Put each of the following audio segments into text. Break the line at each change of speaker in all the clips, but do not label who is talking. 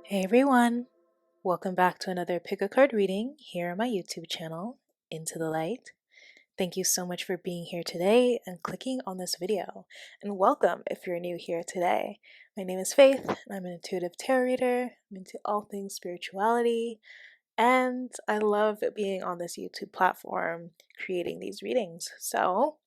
Hey everyone, welcome back to another pick a card reading here on my YouTube channel, Into the Light. Thank you so much for being here today and clicking on this video. And welcome if you're new here today. My name is Faith, and I'm an intuitive tarot reader. I'm into all things spirituality, and I love being on this YouTube platform creating these readings. So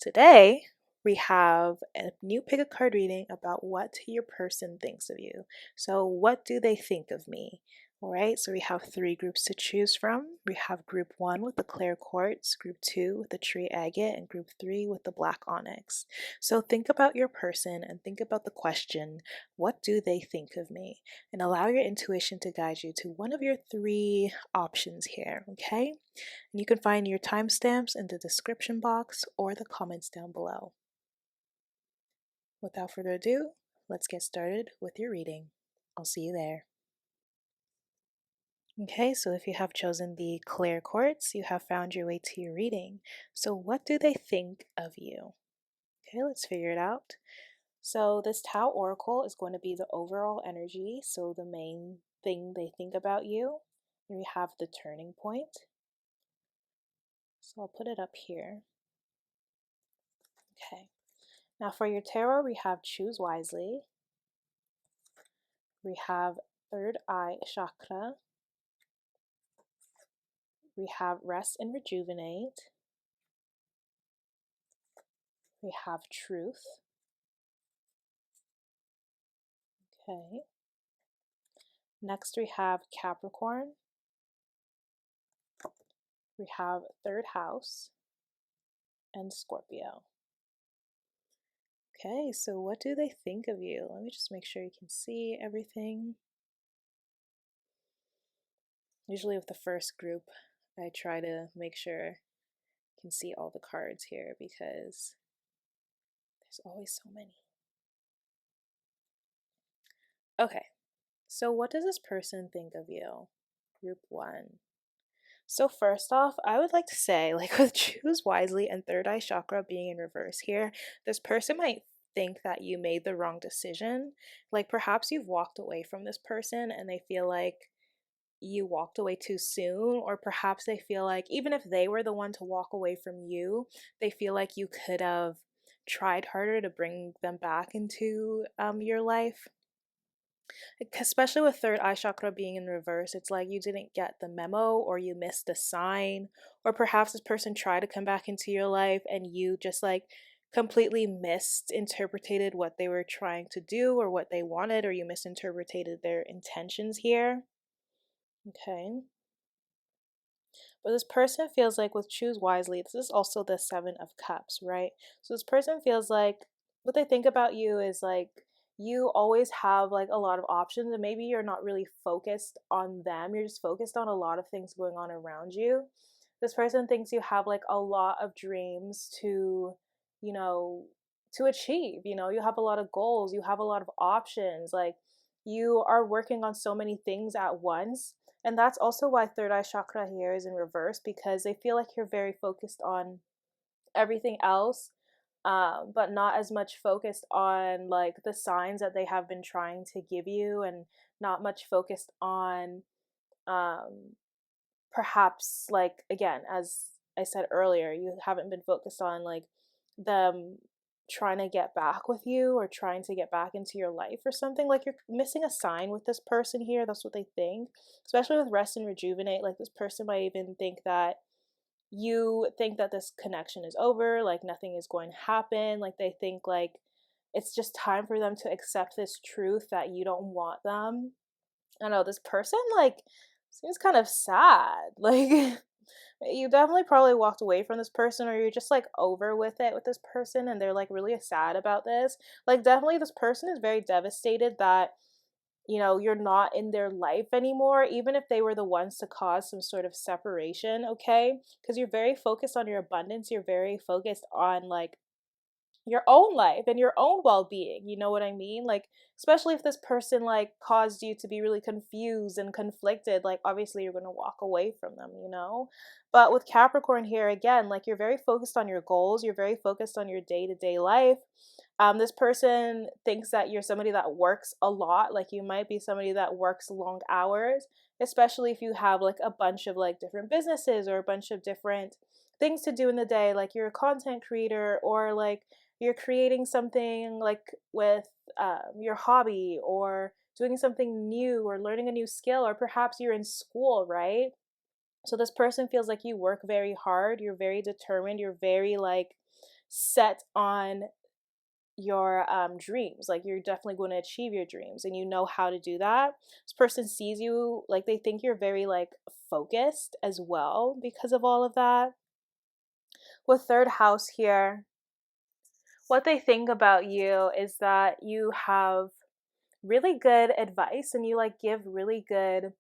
today, we have a new pick a card reading about what your person thinks of you. So, what do they think of me? All right, so we have three groups to choose from. We have group one with the clear quartz, group two with the tree agate, and group three with the black onyx. So, think about your person and think about the question, what do they think of me? And allow your intuition to guide you to one of your three options here, okay? And you can find your timestamps in the description box or the comments down below. Without further ado, let's get started with your reading. I'll see you there. Okay, so if you have chosen the clear quartz, you have found your way to your reading. So what do they think of you? Okay, let's figure it out. So this Tao Oracle is going to be the overall energy, so the main thing they think about you. And we have the turning point. So I'll put it up here. Okay. Now for your tarot, we have Choose Wisely. We have Third Eye Chakra. We have Rest and Rejuvenate. We have Truth. Okay. Next we have Capricorn. We have Third House and Scorpio. Okay, so what do they think of you? Let me just make sure you can see everything. Usually with the first group, I try to make sure you can see all the cards here because there's always so many. Okay, so what does this person think of you? Group one. So first off, I would like to say, like with Choose Wisely and Third Eye Chakra being in reverse here, this person might think that you made the wrong decision. Like perhaps you've walked away from this person and they feel like you walked away too soon, or perhaps they feel like even if they were the one to walk away from you, they feel like you could have tried harder to bring them back into your life. Especially with third eye chakra being in reverse, it's like you didn't get the memo or you missed a sign, or perhaps this person tried to come back into your life and you just like completely misinterpreted what they were trying to do or what they wanted, or you misinterpreted their intentions here. Okay. But this person feels like with Choose Wisely, this is also the Seven of Cups, right? So this person feels like what they think about you is like you always have like a lot of options, and maybe you're not really focused on them. You're just focused on a lot of things going on around you. This person thinks you have like a lot of dreams you know, to achieve. You have a lot of goals, you have a lot of options. Like you are working on so many things at once, and that's also why third eye chakra here is in reverse, because they feel like you're very focused on everything else, but not as much focused on like the signs that they have been trying to give you, and not much focused on perhaps, like, again, as I said earlier, you haven't been focused on like them trying to get back with you or trying to get back into your life or something. Like you're missing a sign with this person here. That's what they think. Especially with rest and rejuvenate, like this person might even think that you think that this connection is over, like nothing is going to happen. Like they think like it's just time for them to accept this truth that you don't want them. I don't know, this person like seems kind of sad. Like you definitely probably walked away from this person, or you're just like over with it with this person and they're like really sad about this. Like definitely this person is very devastated that you're not in their life anymore, even if they were the ones to cause some sort of separation, okay? Because you're very focused on your abundance, you're very focused on like your own life and your own well-being, you know what I mean? Like, especially if this person like caused you to be really confused and conflicted, like obviously you're going to walk away from them, you know? But with Capricorn here again, like you're very focused on your goals, you're very focused on your day-to-day life. This person thinks that you're somebody that works a lot, like you might be somebody that works long hours, especially if you have like a bunch of like different businesses or a bunch of different things to do in the day, like you're a content creator, or like you're creating something like with your hobby, or doing something new, or learning a new skill, or perhaps you're in school, right? So this person feels like you work very hard, you're very determined, you're very like set on your dreams, like you're definitely going to achieve your dreams and you know how to do that. This person sees you like they think you're very like focused as well because of all of that. With third house here, what they think about you is that you have really good advice and you like give really good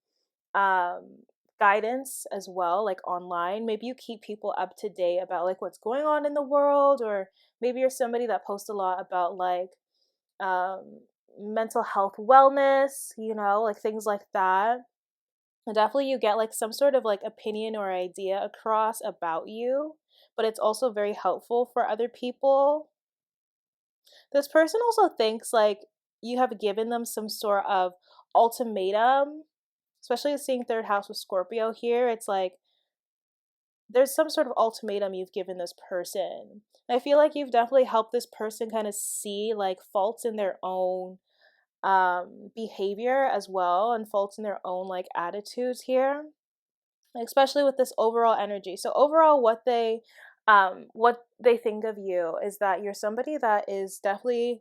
um guidance as well, like online. Maybe you keep people up to date about like what's going on in the world, or maybe you're somebody that posts a lot about like um mental health, wellness, you know, like things like that. And definitely you get like some sort of like opinion or idea across about you, but it's also very helpful for other people. This person also thinks like you have given them some sort of ultimatum, especially seeing third house with Scorpio here. It's like there's some sort of ultimatum you've given this person. I feel like you've definitely helped this person kind of see like faults in their own behavior as well, and faults in their own like attitudes here, especially with this overall energy. So overall what they think of you is that you're somebody that is definitely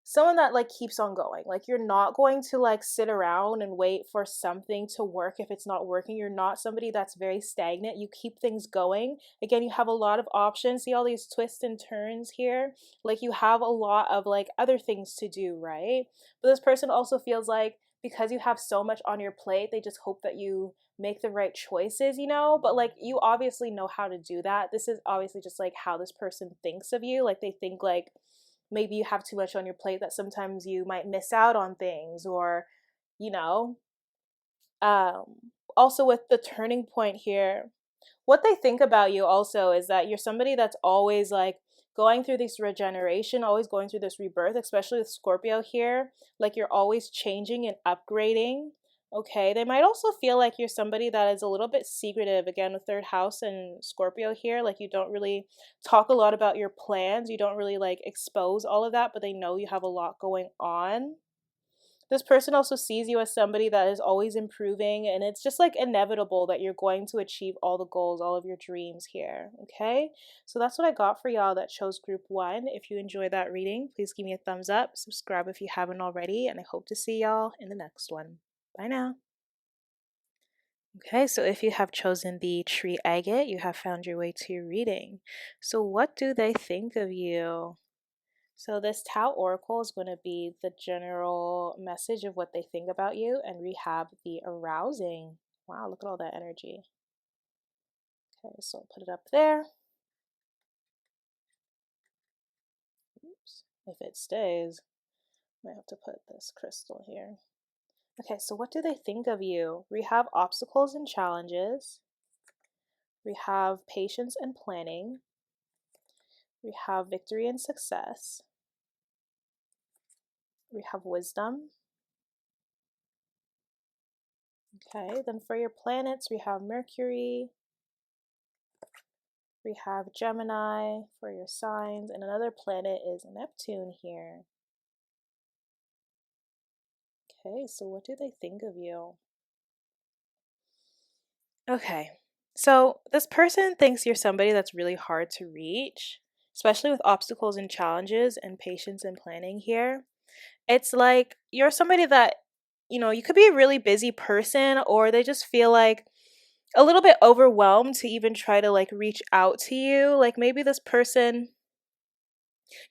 someone that like keeps on going. Like you're not going to like sit around and wait for something to work if it's not working. You're not somebody that's very stagnant. You keep things going. Again, you have a lot of options. See all these twists and turns here? Like you have a lot of like other things to do, right? But this person also feels like because you have so much on your plate, they just hope that you make the right choices, you know? But like you obviously know how to do that. This is obviously just like how this person thinks of you. Like they think like maybe you have too much on your plate that sometimes you might miss out on things, or you know. um Also with the turning point here, what they think about you also is that you're somebody that's always like going through this regeneration, always going through this rebirth, especially with Scorpio here. Like you're always changing and upgrading. Okay, they might also feel like you're somebody that is a little bit secretive, again with third house and Scorpio here. Like you don't really talk a lot about your plans, you don't really like expose all of that, but they know you have a lot going on. This person also sees you as somebody that is always improving, and it's just like inevitable that you're going to achieve all the goals, all of your dreams here. Okay, so that's what I got for y'all that chose group one. If you enjoyed that reading, please give me a thumbs up, subscribe if you haven't already, and I hope to see y'all in the next one. Bye now. Okay, so if you have chosen the tree agate, you have found your way to your reading. So what do they think of you? So this Tao Oracle is going to be the general message of what they think about you, and we have the arousing. Wow, look at all that energy. Okay, so I'll put it up there. Oops. If it stays, I might have to put this crystal here. Okay, so what do they think of you? We have obstacles and challenges. We have patience and planning. We have victory and success. We have wisdom. Okay, then for your planets, we have Mercury, we have Gemini for your signs, and another planet is Neptune here. Okay, so what do they think of you? Okay, so this person thinks you're somebody that's really hard to reach, especially with obstacles and challenges and patience and planning here. It's like you're somebody that, you know, you could be a really busy person, or they just feel like a little bit overwhelmed to even try to like reach out to you. Like maybe this person,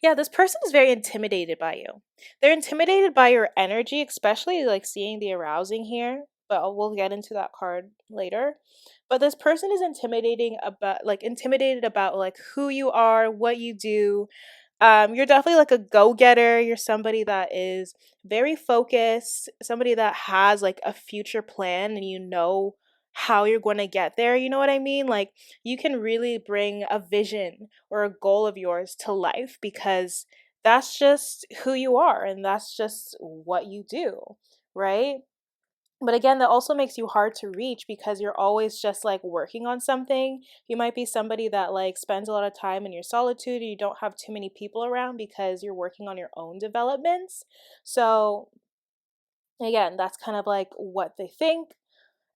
yeah, this person is very intimidated by you. They're intimidated by your energy, especially like seeing the arousing here, but we'll get into that card later. But this person is intimidated about like who you are, what you do, You're definitely like a go-getter. You're somebody that is very focused, somebody that has like a future plan and you know how you're going to get there. You know what I mean? Like you can really bring a vision or a goal of yours to life because that's just who you are and that's just what you do, right? But again, that also makes you hard to reach because you're always just like working on something. You might be somebody that like spends a lot of time in your solitude and you don't have too many people around because you're working on your own developments. So, again, that's kind of like what they think.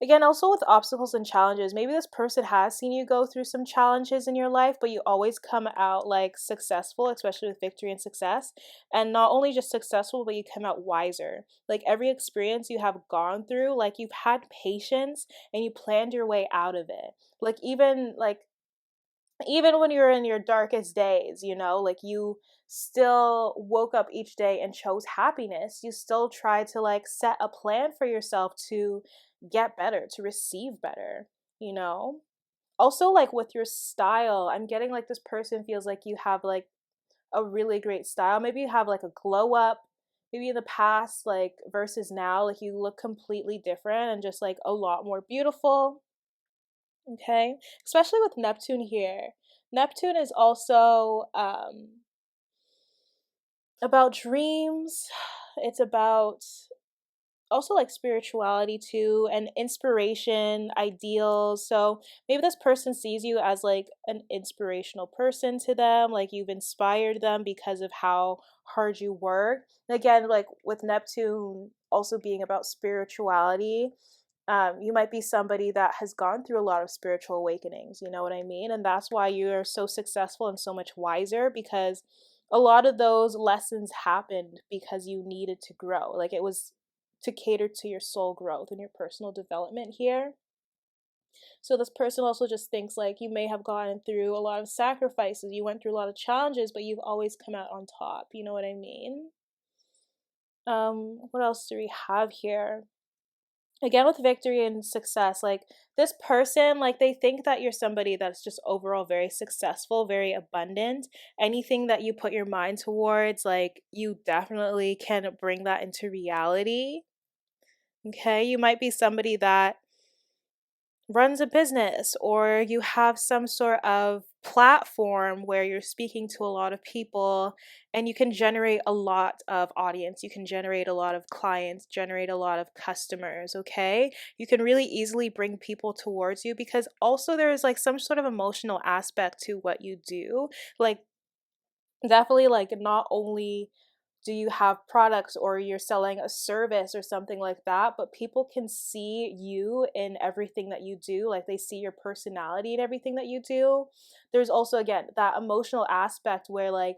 Again, also with obstacles and challenges, maybe this person has seen you go through some challenges in your life, but you always come out like successful, especially with victory and success. And not only just successful, but you come out wiser. Like every experience you have gone through, like you've had patience and you planned your way out of it. Like even when you're in your darkest days, you know, like you still woke up each day and chose happiness. You still try to like set a plan for yourself to get better, to receive better, you know? Also, like with your style, I'm getting like this person feels like you have like a really great style. Maybe you have like a glow up. Maybe in the past, like versus now, like you look completely different and just like a lot more beautiful. Okay, especially with Neptune here. Neptune is also about dreams. It's about also like spirituality too and inspiration, ideals. So maybe this person sees you as like an inspirational person to them, like you've inspired them because of how hard you work. And again, like with Neptune also being about spirituality, you might be somebody that has gone through a lot of spiritual awakenings, you know what I mean? And that's why you're so successful and so much wiser because a lot of those lessons happened because you needed to grow. Like it was to cater to your soul growth and your personal development here. So this person also just thinks like you may have gone through a lot of sacrifices, you went through a lot of challenges, but you've always come out on top. You know what I mean? What else do we have here? Again with victory and success, like this person, like they think that you're somebody that's just overall very successful, very abundant. Anything that you put your mind towards, like you definitely can bring that into reality. Okay, you might be somebody that runs a business or you have some sort of platform where you're speaking to a lot of people and you can generate a lot of audience, you can generate a lot of clients, generate a lot of customers. Okay, you can really easily bring people towards you because also there's like some sort of emotional aspect to what you do. Like definitely, like not only do you have products or you're selling a service or something like that, but people can see you in everything that you do. Like they see your personality in everything that you do. There's also, again, that emotional aspect where like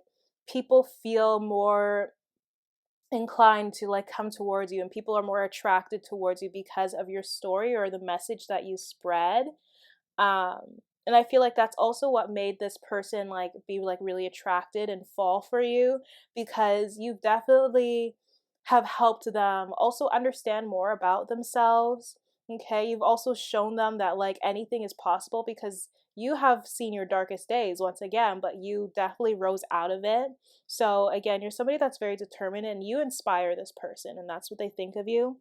people feel more inclined to like come towards you and people are more attracted towards you because of your story or the message that you spread. um and I feel like that's also what made this person like be like really attracted and fall for you because you definitely have helped them also understand more about themselves. Okay, you've also shown them that like anything is possible because you have seen your darkest days once again, but you definitely rose out of it. So again, you're somebody that's very determined and you inspire this person and that's what they think of you.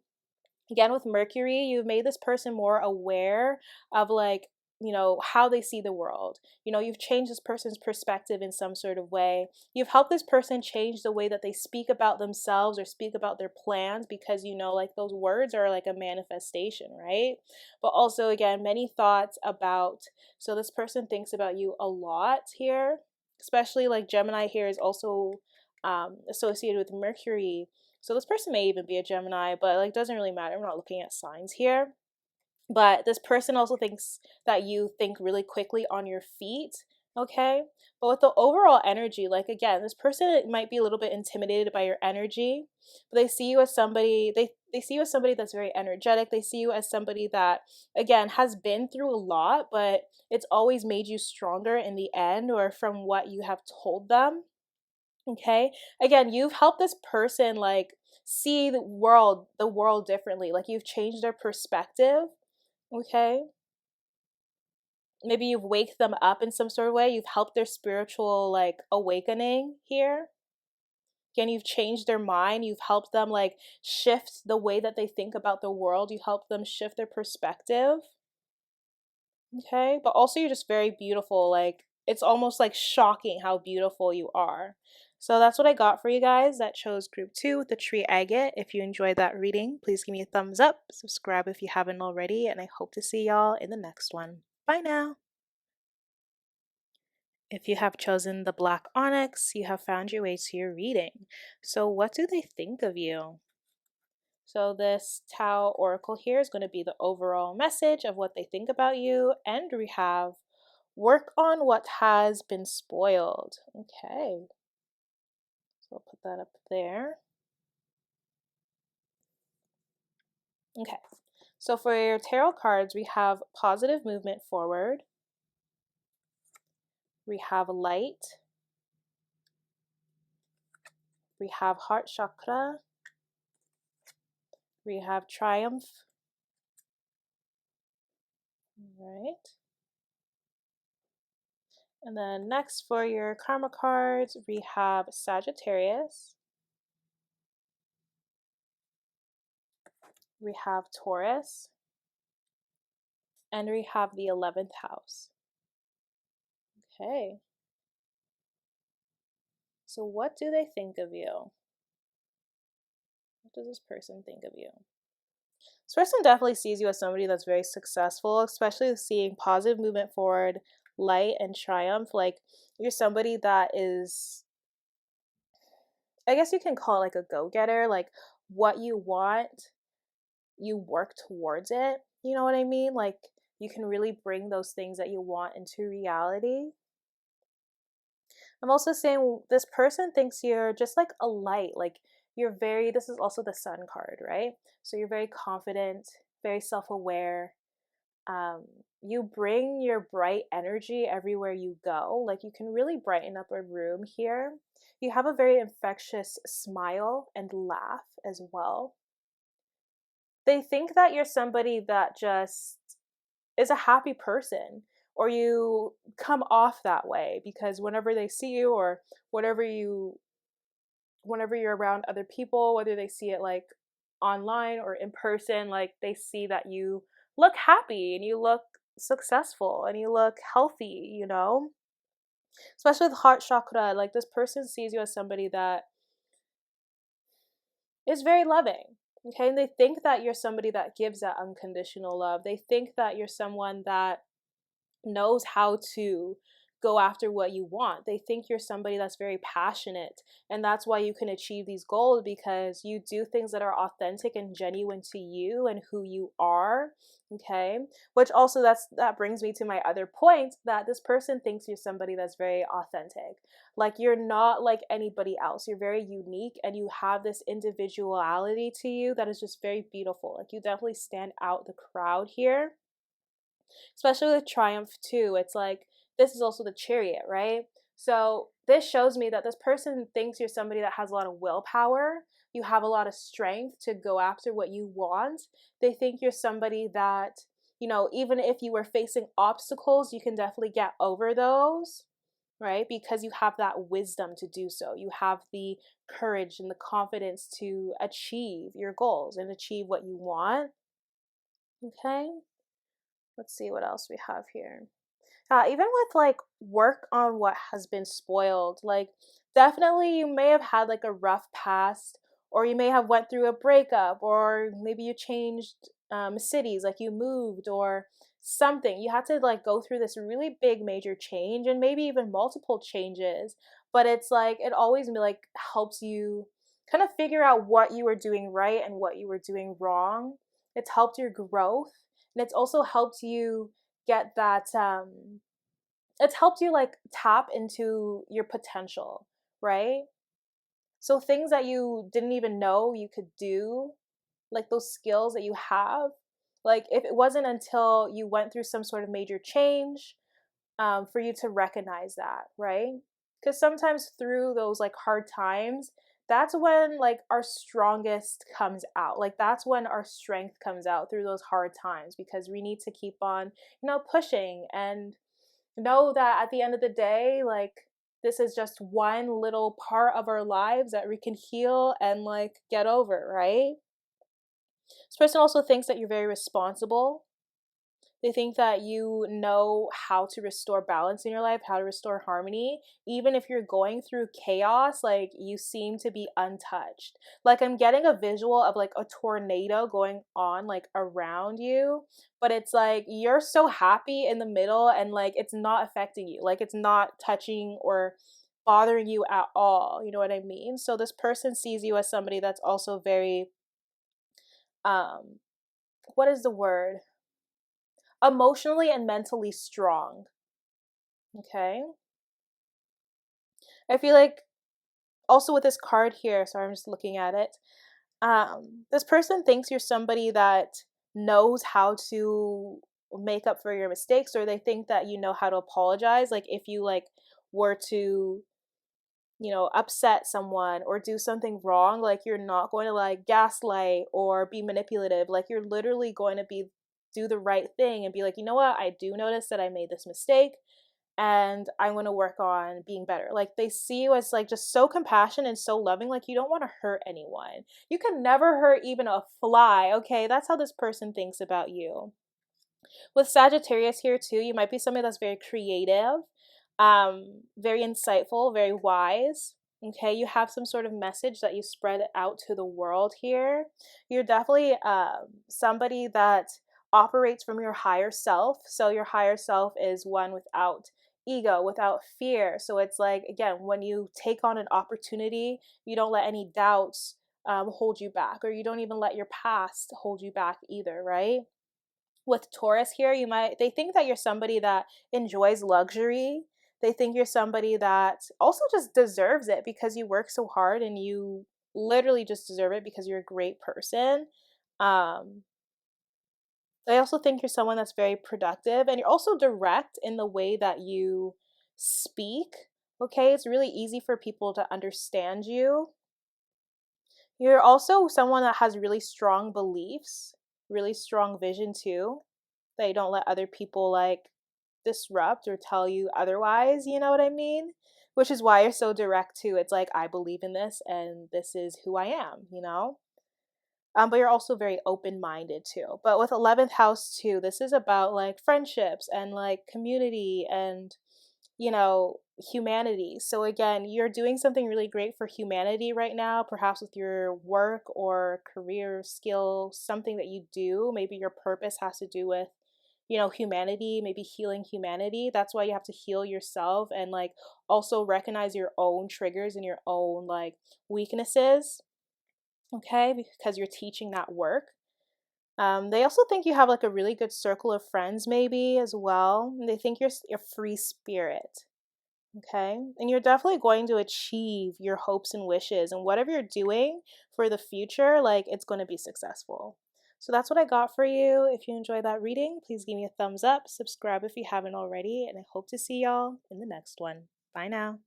Again with Mercury, you've made this person more aware of like, you know, how they see the world. You know, you've changed this person's perspective in some sort of way. You've helped this person change the way that they speak about themselves or speak about their plans because you know like those words are like a manifestation, right? But also again, many thoughts about, so this person thinks about you a lot here, especially like Gemini here is also associated with Mercury. So this person may even be a Gemini, but like doesn't really matter. We're not looking at signs here. But this person also thinks that you think really quickly on your feet, okay? But with the overall energy, like again, this person might be a little bit intimidated by your energy, but they see you as somebody they see you as somebody that's very energetic. They see you as somebody that again has been through a lot, but it's always made you stronger in the end or from what you have told them. Okay. Again, you've helped this person like see the world differently. Like you've changed their perspective. Okay. Maybe you've waked them up in some sort of way. You've helped their spiritual like awakening here. Again, you've changed their mind. You've helped them like shift the way that they think about the world. You help them shift their perspective. Okay. But also, you're just very beautiful. Like, it's almost like shocking how beautiful you are. So that's what I got for you guys that chose group 2 with the tree agate. If you enjoyed that reading, please give me a thumbs up, subscribe if you haven't already, and I hope to see y'all in the next one. Bye now. If you have chosen the black onyx, you have found your way to your reading. So, what do they think of you? So, this Tao Oracle here is going to be the overall message of what they think about you. And we have work on what has been spoiled. Okay. So, I'll put that up there. Okay. So, for your tarot cards, we have positive movement forward, we have light, we have heart chakra, we have triumph. All right. And then next for your karma cards, we have Sagittarius, we have Taurus, and we have the 11th house. Okay. So what do they think of you? What does this person think of you? This person definitely sees you as somebody that's very successful, especially seeing positive movement forward, light, and triumph. Like, you're somebody that is, I guess you can call it like a go-getter. Like, what you want, you work towards it. You know what I mean? Like, you can really bring those things that you want into reality. I'm also saying this person thinks you're just like a light. Like, you're very, this is also the sun card, right? So you're very confident, very self-aware. Um, you bring your bright energy everywhere you go. Like, you can really brighten up a room here. You have a very infectious smile and laugh as well. They think that you're somebody that just is a happy person, or you come off that way because whenever they see you, or whenever you whenever you're around other people, whether they see it like online or in person, like they see that you look happy and you look successful and you look healthy, you know? Especially with heart chakra, like this person sees you as somebody that is very loving. Okay, and they think that you're somebody that gives that unconditional love. They think that you're someone that knows how to go after what you want. They think you're somebody that's very passionate, and that's why you can achieve these goals, because you do things that are authentic and genuine to you and who you are. Okay, which also that brings me to my other point, that this person thinks you're somebody that's very authentic. Like, you're not like anybody else. You're very unique, and you have this individuality to you that is just very beautiful. Like, you definitely stand out the crowd here, especially with triumph too. It's like, this is also the chariot, right? So this shows me that this person thinks you're somebody that has a lot of willpower. You have a lot of strength to go after what you want. They think you're somebody that, you know, even if you were facing obstacles, you can definitely get over those, right? Because you have that wisdom to do so. You have the courage and the confidence to achieve your goals and achieve what you want. Okay, let's see what else we have here. Even with like work on what has been spoiled, like definitely you may have had like a rough past, or you may have went through a breakup, or maybe you changed cities, like you moved or something. You had to like go through this really big major change, and maybe even multiple changes. But it's like it always like helps you kind of figure out what you were doing right and what you were doing wrong. It's helped your growth, and it's also helped you get that it's helped you like tap into your potential, right? So things that you didn't even know you could do, like those skills that you have, like if it wasn't until you went through some sort of major change, for you to recognize that, right? Because sometimes through those like hard times, that's when like our strongest comes out. Like that's when our strength comes out through those hard times, because we need to keep on, pushing, and know that at the end of the day, like this is just one little part of our lives that we can heal and like get over, right? This person also thinks that you're very responsible. They think that you know how to restore balance in your life, how to restore harmony. Even if you're going through chaos, like you seem to be untouched. Like I'm getting a visual of like a tornado going on like around you, but it's like you're so happy in the middle and like it's not affecting you. Like it's not touching or bothering you at all. You know what I mean? So this person sees you as somebody that's also very um what is the word? Emotionally and mentally strong. Okay. I feel like also with this card here, sorry, I'm just looking at it. This person thinks you're somebody that knows how to make up for your mistakes, or they think that you know how to apologize. Like if you like were to, upset someone or do something wrong, like you're not going to like gaslight or be manipulative. Like you're literally going to be do the right thing and be like, you know what, I do notice that I made this mistake and I want to work on being better. Like they see you as like just so compassionate and so loving. Like you don't want to hurt anyone. You can never hurt even a fly. Okay, that's how this person thinks about you. With Sagittarius here too, you might be somebody that's very creative, very insightful, very wise. Okay, you have some sort of message that you spread out to the world here. You're definitely somebody that operates from your higher self. So your higher self is one without ego, without fear. So it's like, again, when you take on an opportunity, you don't let any doubts hold you back, or you don't even let your past hold you back either, right? With Taurus here, they think that you're somebody that enjoys luxury. They think you're somebody that also just deserves it because you work so hard, and you literally just deserve it because you're a great person. Um, they also think you're someone that's very productive, and you're also direct in the way that you speak. Okay, it's really easy for people to understand you. You're also someone that has really strong beliefs, really strong vision too. They don't let other people like disrupt or tell you otherwise, you know what I mean? Which is why you're so direct too. It's like, I believe in this and this is who I am, you know? But you're also very open minded too. But with 11th house too, this is about like friendships and like community and, humanity. So again, you're doing something really great for humanity right now, perhaps with your work or career skill, something that you do. Maybe your purpose has to do with humanity, maybe healing humanity. That's why you have to heal yourself and like also recognize your own triggers and your own like weaknesses, okay? Because you're teaching that work. They also think you have like a really good circle of friends, maybe as well. And they think you're a free spirit, okay? And you're definitely going to achieve your hopes and wishes, and whatever you're doing for the future, like it's going to be successful. So that's what I got for you. If you enjoyed that reading, please give me a thumbs up, subscribe if you haven't already, and I hope to see y'all in the next one. Bye now.